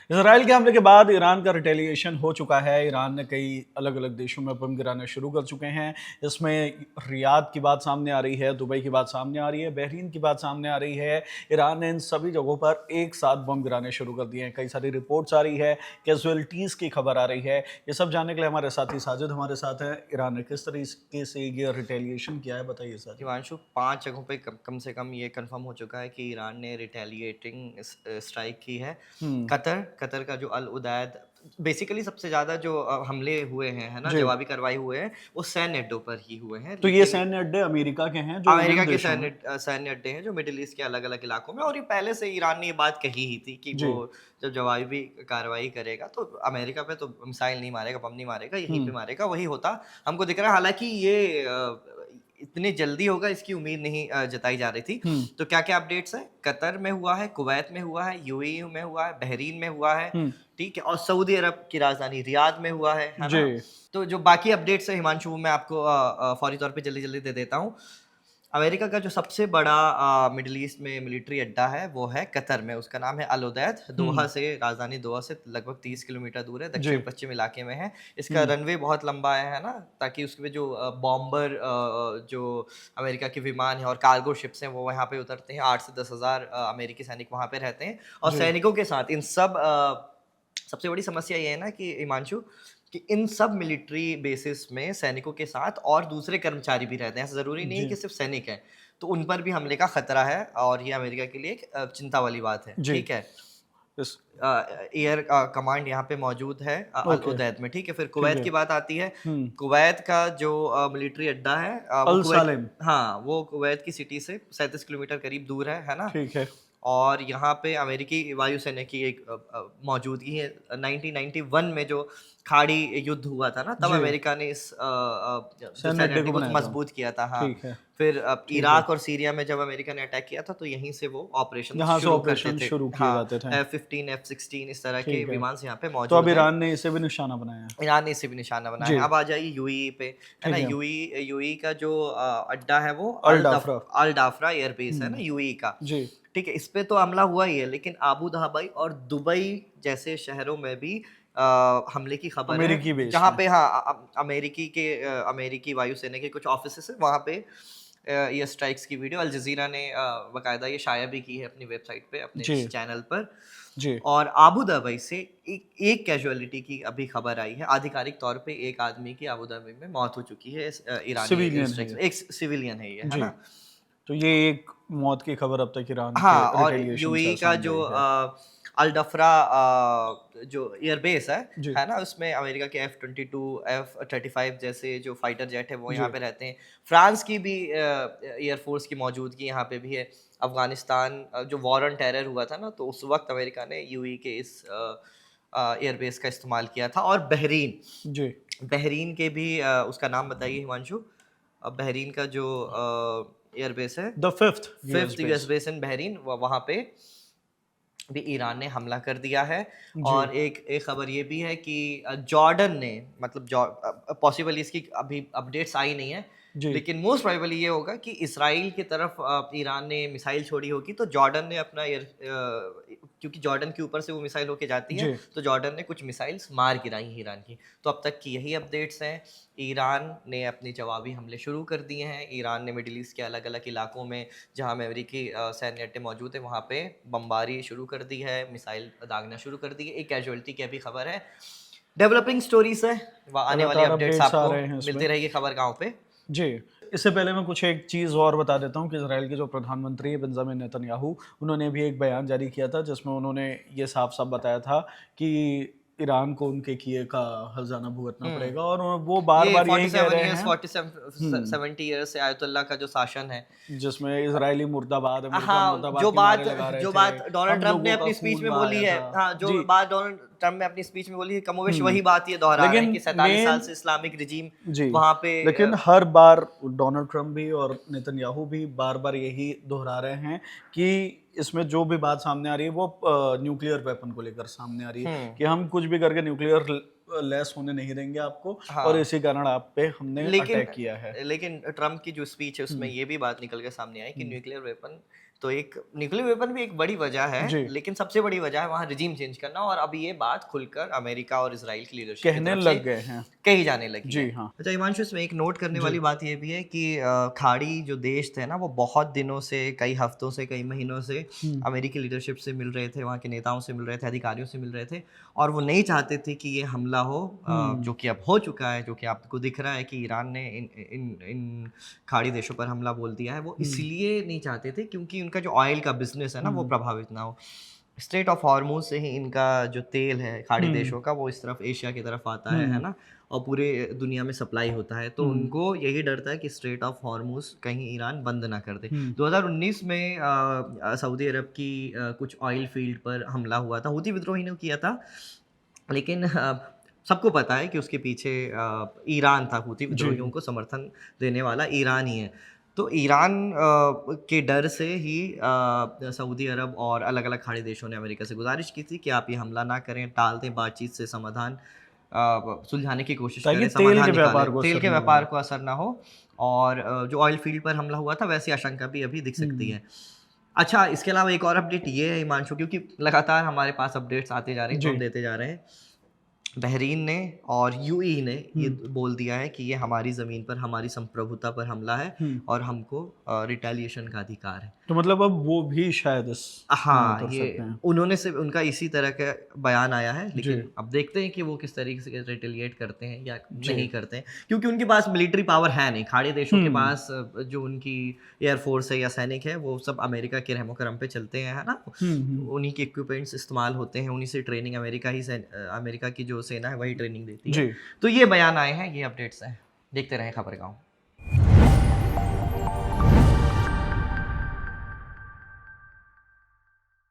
Israel के हमले के बाद ईरान का रिटेलिएशन हो चुका है। ईरान ने कई अलग-अलग देशों में बम गिराने शुरू कर चुके हैं। इसमें रियाद की बात सामने आ रही है, दुबई की बात सामने आ रही है, बहरीन की बात सामने आ रही है। ईरान ने इन सभी जगहों पर एक साथ बम गिराने शुरू कर दिए हैं। कई सारी रिपोर्ट्स आ रही है, कैज़ुअल्टीज़ की खबर आ रही है। ये सब जानने के लिए हमारे साथी साजिद हमारे साथ हैं। ईरान ने किस तरीके से ये रिटेलिएशन किया है, बताइए साजिद? हिमांशु, 5 जगहों पे कम से कम ये कन्फर्म हो चुका है कि ईरान ने रिटेलिएटिंग स्ट्राइक की है। हुँ, कतर का जो अल उदैद, बेसिकली सबसे ज़्यादा जो हमले हुए हैं, है ना? जी। जवाबी कार्रवाई हुए हैं, वो सैन्य अड्डों पर ही हुए हैं। तो ये लेकिन सैन्य अड्डे अमेरिका के हैं जो अमेरिका विभिन्न के देशों में सैन्य अड्डे हैं जो मिडल ईस्ट के अलग-अलग इलाकों में, और ये पहले से ईरान ने ये बात कही ही थी कि जी। वो जब जवाबी कार्रवाई करेगा तो अमेरिका पे तो मिसाइल नहीं मारेगा, बम नहीं मारेगा, यहीं पे हुँ, मारेगा, वही होता हमको दिख रहा है। हालाँकि ये इतनी जल्दी होगा इसकी उम्मीद नहीं जताई जा रही थी। हुँ, तो क्या-क्या अपडेट्स हैं? कतर में हुआ है, कुवैत में हुआ है, यूएई में हुआ है, बहरीन में हुआ है, हुँ। ठीक है? और सऊदी अरब की राजधानी रियाद में हुआ है जी। ना? तो जो बाकी अपडेट्स हैं हिमांशु, वो मैं आपको फौरी तौर पे जल्दी-जल्दी दे देता हूँ। अमेरिका का जो सबसे बड़ा मिडल ईस्ट में मिलिट्री अड्डा है, वो है कतर में, उसका नाम है अल उदैद। हुँ, राजधानी दोहा से लगभग 30 किलोमीटर दूर है, जी। दक्षिण-पश्चिम इलाके में है। इसका हुँ, रनवे बहुत लंबा है ना? ताकि उसके जो बॉम्बर जो अमेरिका के विमान हैं और कार्गो शिप्स हैं, वो वहाँ पे उतरते हैं। 8 से 10 हज़ार अमेरिकी सैनिक वहाँ पे रहते हैं, और जी। सैनिकों के साथ इन सब सबसे बड़ी समस्या ये है ना कि हिमांशु, कि इन सब मिलिट्री बेसिस में सैनिकों के साथ और दूसरे कर्मचारी भी रहते हैं। ऐसा ज़रूरी नहीं है जी, कि सिर्फ़ सैनिक हैं। तो उन पर भी हमले का खतरा है, और ये अमेरिका के लिए एक चिंता वाली बात है, जी। ठीक है? इस एयर कमांड यहाँ पे मौजूद है अल ओके, उदैद में, ठीक है? फिर ठीक कुवैत है। की बात आती है। हुँ, कुवैत का जो मिलिट्री अड्डा है, वो अल कुवैत, सालेम, हाँ, वो कुवैत की सिटी से 37 किलोमीटर करीब दूर है ना? ठीक है। और यहाँ पे अमेरिकी वायुसेना की एक मौजूदगी है। 1991 में जो खाड़ी युद्ध हुआ था ना, तब जी, अमेरिका ने इस जो सैन्य सैन्य अड्डे अड्डे को को बनाया था। मजबूत किया था, हाँ। ठीक है, फिर ठीक है। इराक और सीरिया में जब अमेरिका ने अटैक किया था, तो यहीं से वो ऑपरेशंस यहाँ से शुरू करते ऑपरेशन थे। शुरू किए हाँ, जाते थे। F-15, F-16 इस तरह के ठीक है। विमान यहाँ पे तो अब मौजूद हैं। ईरान ने इसे भी निशाना बनाया है। ईरान ने इसे भी निशाना बनाया जी, है। अब आ जाइए यूएई पे, है ना? ठीक है। यूएई का जो अड्डा है, वो अल डाफरा। अल डाफरा एयरबेस है ना, हुँ, यूएई का। जी, ठीक है, इस पे तो हमला हुआ ही है, लेकिन आबू धाबी और दुबई जैसे शहरों में भी हमले की खबर है, अमेरिकी बेस जहाँ में। पे हाँ, अमेरिकी वायुसेना के कुछ ऑफिसेस हैं, वहाँ पे ये स्ट्राइक्स की वीडियो अल जज़ीरा ने बाकायदा ये शाया भी की है अपनी वेबसाइट पे, अपने जी, इस चैनल पर। जी, और आबू धाबी से एक कैजुअलिटी की अभी खबर आई है। आधिकारिक तौर पे एक आदमी की आबू धाबी में मौत हो चुकी है इस ईरानी एयर सिविलियन है स्ट्राइक्स ये। में। एक सिविलियन है ये, है जी, ना? तो ये एक मौत की खबर अब तक ईरान के हाँ, और रिटेलिएशन यूएई से का सामने जो आई है। अल डफरा जो एयरबेस जी, है ना? उसमें अमेरिका के F-22, F-35 जैसे जो फाइटर जेट है, वो यहाँ जी, पे रहते हैं। फ्रांस की भी एयर फोर्स की मौजूदगी यहाँ पे भी है। अफ़गानिस्तान जो वॉर ऑन टेरर हुआ था ना, तो उस वक़्त अमेरिका ने यूएई के इस एयरबेस का इस्तेमाल किया था। और जी। बहरीन के भी उसका नाम बताइए हिमांशु? बहरीन का जो एयरबेस है, the 5th US 5th US base. Base in Bahrain, वहाँ पे भी ईरान ने हमला कर दिया है। जी, और एक एक खबर ये भी है कि जॉर्डन ने, मतलब पॉसिबल इसकी अभी अपडेट्स आई नहीं है, जी, लेकिन मोस्ट प्रोबेबली ये होगा कि इसराइल की तरफ ईरान ने मिसाइल छोड़ी होगी, तो जॉर्डन ने अपना क्योंकि जॉर्डन के ऊपर से वो मिसाइल होके जाती है, जी। तो जॉर्डन ने कुछ मिसाइल्स मार गिराई हैं ईरान की। तो अब तक की यही अपडेट्स हैं। ईरान ने अपने जवाबी हमले शुरू कर दिए हैं। ईरान ने मिडिल ईस्ट के अलग-अलग इलाकों में, जहाँ अमेरिकी सैन्य अड्डे मौजूद हैं, वहाँ पे बमबारी शुरू कर दी है, मिसाइल दागना शुरू कर दी है। एक कैजुअल्टी की अभी खबर है। डेवलपिंग स्टोरीज़ है, आने वाली लगातार अपडेट्स अपडेट्स आ आपको रहे हैं इसमें। मिलती रहेगी खबर गाँव पे। जी, इससे पहले मैं कुछ एक चीज़ और बता देता हूँ कि इज़राइल के जो प्रधानमंत्री हैं बेंजामिन नेतन्याहू, उन्होंने भी एक बयान जारी किया था जिसमें उन्होंने ये साफ-साफ बताया था कि ईरान को उनके किए का हर्जाना भुगतना हुँ। पड़ेगा और वो ये बार-बार यही कह 47 रहे इयर्स हैं 47 हुँ, 70 ईयर्स से आयतुल्लाह का जो शासन है। जिसमें इज़राइली मुर्दाबाद, अमेरिका हाँ, मुर्दाबाद के नारे लगा रहे जो थे, बात डोनाल्ड हम ट्रंप ने लोगों का अपनी स्पीच खून में बोली बहाया है, था। हाँ, जो जी, बात डोनाल्ड ट्रंप ने अपनी स्पीच में बोली है, कमोबेश हुँ, वही बात ये दोहरा रहे हैं लेकिन कि 47 साल मेन से इस्लामिक रिजीम जी, वहाँ पे लेकिन हर बार डोनाल्ड ट्रम्प भी और नेतन्याहू भी बार-बार यही दोहरा रहे हैं कि इसमें जो भी बात सामने आ रही है वो न्यूक्लियर वेपन को लेकर सामने आ रही है हुँ, कि हम कुछ भी करके न्यूक्लियर लेस होने नहीं देंगे आपको और हाँ। इसी कारण आप पे हमने लेकिन अटैक किया है। लेकिन ट्रम्प की जो स्पीच है, उसमें हुँ, ये भी बात निकल के सामने आई कि हुँ, न्यूक्लियर वेपन तो एक न्यूक्लियर वेपन भी एक बड़ी वजह है, जी। लेकिन सबसे बड़ी वजह है वहाँ रिजीम चेंज करना, और अब ये बात खुलकर अमेरिका और इसराइल की लीडरशिप की कहने तरफ लग से गए हैं। कही जाने लगी जी है। हाँ। अच्छा हिमांशु, इसमें एक नोट करने जी। वाली बात ये भी है कि खाड़ी जो देश थे ना, वो बहुत दिनों से, कई हफ्तों से, कई महीनों से अमेरिकी लीडरशिप से मिल रहे थे, वहाँ के नेताओं से मिल रहे थे, अधिकारियों से मिल रहे थे, और वो नहीं चाहते थे कि ये हमला हो, जो कि अब हो चुका है, जो कि आपको दिख रहा है कि ईरान ने इन खाड़ी देशों पर हमला बोल दिया है। वो इसलिए नहीं चाहते थे क्योंकि उनका जो ऑयल का बिजनेस है ना, वो प्रभावित ना हो। स्ट्रेट ऑफ हॉर्मूज से ही इनका जो तेल है खाड़ी देशों का, वो इस तरफ एशिया की तरफ आता है ना, और पूरे दुनिया में सप्लाई होता है। तो उनको यही डर था कि स्ट्रेट ऑफ हॉर्मूज कहीं ईरान बंद ना कर दे। 2019 में सऊदी अरब की कुछ ऑयल फील्ड पर हमला हुआ था, हूती विद्रोही ने किया था, लेकिन सबको पता है कि उसके पीछे ईरान था, हूती विद्रोहियों को समर्थन देने वाला ईरान ही है। तो ईरान के डर से ही सऊदी अरब और अलग अलग खाड़ी देशों ने अमेरिका से गुजारिश की थी कि आप ये हमला ना करें, टाल दें, बातचीत से समाधान सुलझाने की कोशिश ताकि करें, तेल समाधान के व्यापार निकालें, को तेल असर के ना व्यापार हो। को असर ना हो। और जो ऑयल फील्ड पर हमला हुआ था, वैसी आशंका भी अभी दिख सकती है। अच्छा, इसके अलावा एक और अपडेट ये है हिमांशु, क्योंकि लगातार हमारे पास अपडेट्स आते जा रहे हैं, तो जी। हम देते जा रहे हैं। बहरीन ने और यूएई ने ये बोल दिया है कि ये हमारी ज़मीन पर, हमारी संप्रभुता पर हमला है, और हमको रिटेलिएशन का अधिकार है। तो मतलब अब वो भी शायद इसमें हाँ, उतर सकते ये हैं। उन्होंने से उनका इसी तरह का बयान आया है, जी। लेकिन अब देखते हैं कि वो किस तरीके से रिटेलिएट करते हैं या जी। नहीं करते हैं, क्योंकि उनके पास मिलिट्री पावर है नहीं। खाड़ी देशों के पास जो उनकी एयरफोर्स है या सैनिक है, वो सब अमेरिका के रहमो करम पे चलते हैं, है ना? उन्हीं के इक्विपमेंट्स इस्तेमाल होते हैं, उन्हीं से ट्रेनिंग अमेरिका की जो सेना है वही ट्रेनिंग देती है। जी। तो ये बयान आए हैं, ये अपडेट्स हैं। देखते रहें खबरगाँव।